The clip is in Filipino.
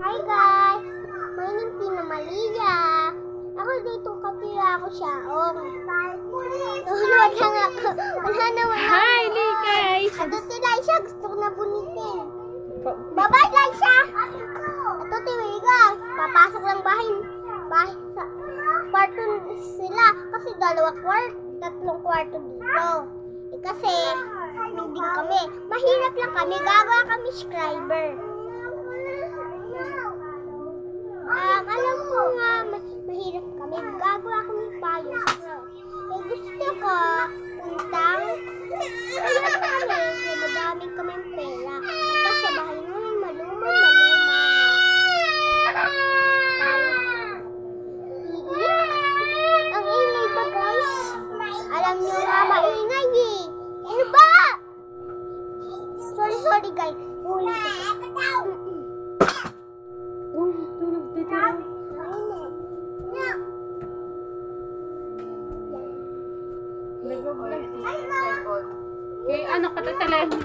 Hi guys! My name is Tina Malia. Ako dito katira ako siya. Wala nga ako. Wala naman ako. Hi, guys! Ato si Laisha. Gusto ko na bunitin. Bye-bye, Laisha! Ato si Vega. Papasok lang bahay sa kwarto sila. Kasi tatlong kwarto dito. Kasi hindi kami. Mahirap lang kami. Gagawa kami subscriber. Alam ko nga, mahirap kami. Gagawa kami payo. Gusto ko, puntang, mahirap kami. Madaming kami pera. Kasi bahay namin maluma. Ang ingay ba, guys? Alam nyo nga, maingay eh. Ano ba? Sorry, guys. Tulog dito. Nag-vlog si Cellphone. Kaya ano ka tatalahin?